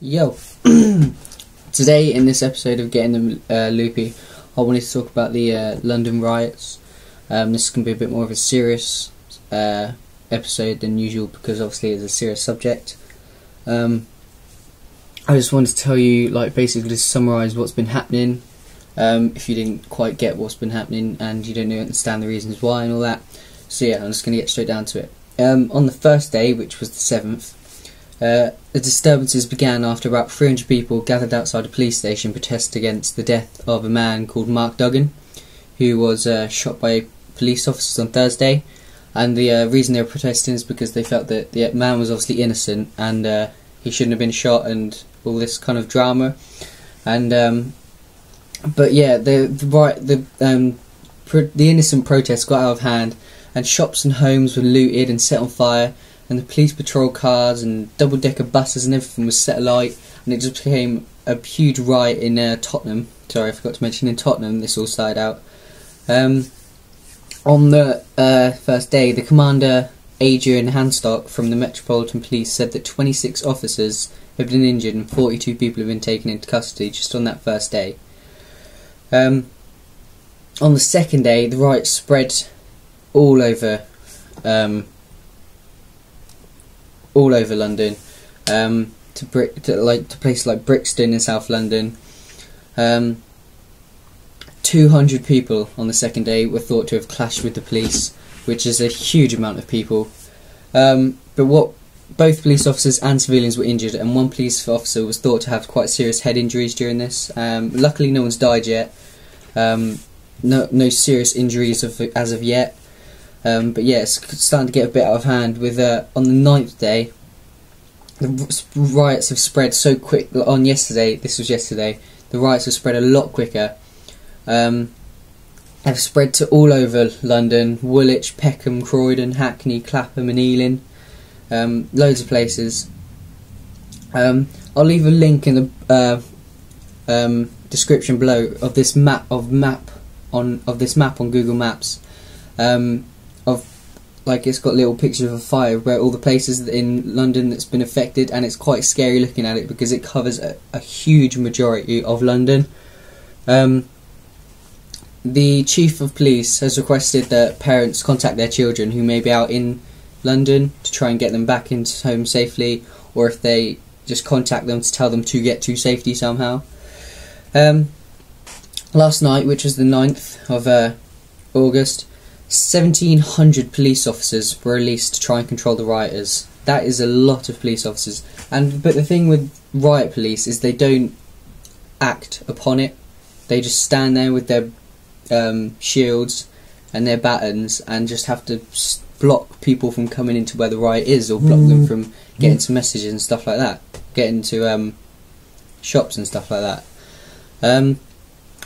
Yo, today in this episode of Getting the Loopy, I wanted to talk about the London riots. This is going to be a bit more of a serious episode than usual because obviously it's a serious subject. I just wanted to tell you, basically to summarise what's been happening, if you didn't quite get what's been happening and you don't understand the reasons why and all that. So yeah, I'm just going to get straight down to it. On the first day, which was the 7th, the disturbances began after about 300 people gathered outside a police station protest against the death of a man called Mark Duggan, who was shot by police officers on Thursday. And the reason they were protesting is because they felt that the man was obviously innocent and he shouldn't have been shot and all this kind of drama. And but yeah, the innocent protests got out of hand, and shops and homes were looted and set on fire, and the police patrol cars and double-decker buses and everything was set alight, and it just became a huge riot in Tottenham. Sorry, I forgot to mention, in Tottenham this all started out. On the first day, the commander, Adrian Hanstock from the Metropolitan Police, said that 26 officers have been injured and 42 people have been taken into custody just on that first day. On the second day, the riots spread all over London, to places like Brixton in South London. 200 people on the second day were thought to have clashed with the police, which is a huge amount of people. But both police officers and civilians were injured, and one police officer was thought to have quite serious head injuries during this. Luckily, no one's died yet. No serious injuries as of yet. But yeah, it's starting to get a bit out of hand. With on the 9th day, the riots have spread so quick. This was yesterday. The riots have spread a lot quicker. Have spread to all over London: Woolwich, Peckham, Croydon, Hackney, Clapham, and Ealing. Loads of places. I'll leave a link in the description below of this map on Google Maps. It's got little pictures of a fire where all the places in London that's been affected, and it's quite scary looking at it because it covers a huge majority of London. The Chief of Police has requested that parents contact their children who may be out in London to try and get them back into home safely, or if they just contact them to tell them to get to safety somehow. Last night, which was the 9th of August, 1,700 police officers were released to try and control the rioters. That is a lot of police officers. But the thing with riot police is they don't act upon it. They just stand there with their shields and their batons and just have to block people from coming into where the riot is, or block them from getting to messages and stuff like that, getting to shops and stuff like that.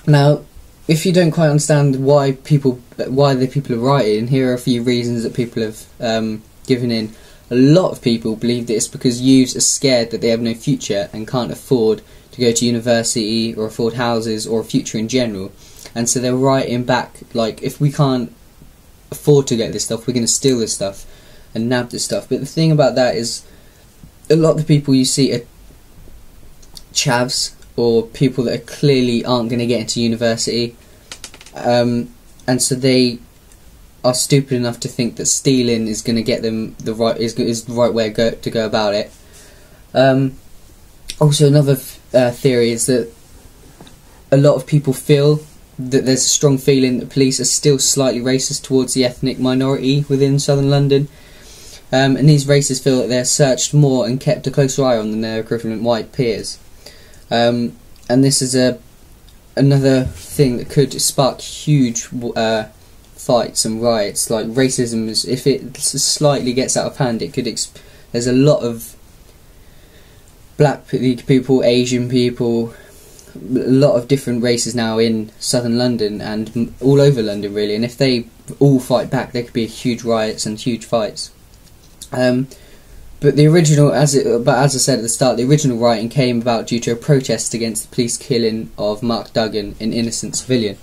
Now, if you don't quite understand why the people are rioting, here are a few reasons that people have given in. A lot of people believe that it's because youths are scared that they have no future and can't afford to go to university or afford houses or a future in general, and so they're rioting back, like, if we can't afford to get this stuff, we're going to steal this stuff and nab this stuff. But the thing about that is, a lot of the people you see are chavs, or people that clearly aren't going to get into university, and so they are stupid enough to think that stealing is going to get them the right way to go about it. Also, another theory is that a lot of people feel that there's a strong feeling that police are still slightly racist towards the ethnic minority within southern London, and these racists feel that they're searched more and kept a closer eye on than their equivalent white peers. And this is another thing that could spark huge fights and riots. Like, racism is, if it slightly gets out of hand, it could there's a lot of black people, Asian people, a lot of different races now in southern London and all over London really, and if they all fight back, there could be huge riots and huge fights. But the original, as I said at the start, the original rioting came about due to a protest against the police killing of Mark Duggan, an innocent civilian.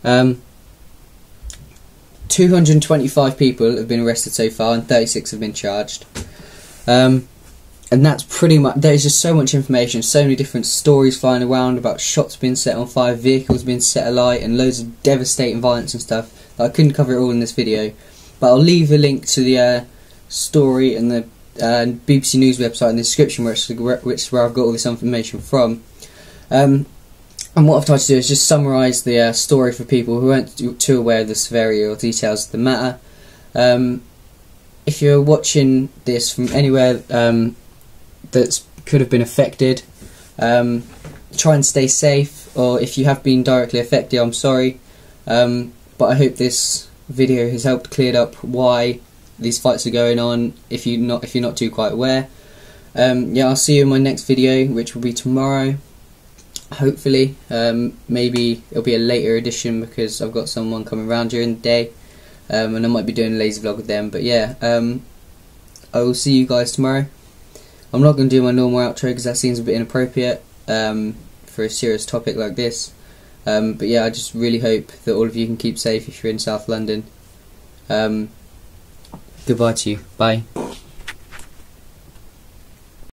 225 people have been arrested so far and 36 have been charged. And that's pretty much, there's just so much information, so many different stories flying around about shops being set on fire, vehicles being set alight, and loads of devastating violence and stuff. I couldn't cover it all in this video, but I'll leave a link to the story and the BBC News website in the description, which is where I've got all this information from. And what I've tried to do is just summarise the story for people who aren't too aware of the severity or details of the matter. If you're watching this from anywhere that could have been affected, try and stay safe, or if you have been directly affected, I'm sorry, but I hope this video has helped clear up why these fights are going on, if you're not too quite aware. Yeah, I'll see you in my next video, which will be tomorrow, hopefully. Maybe it'll be a later edition because I've got someone coming around during the day, and I might be doing a lazy vlog with them, but yeah, I will see you guys tomorrow. I'm not going to do my normal outro because that seems a bit inappropriate for a serious topic like this. But yeah, I just really hope that all of you can keep safe if you're in South London. Goodbye to you. Bye.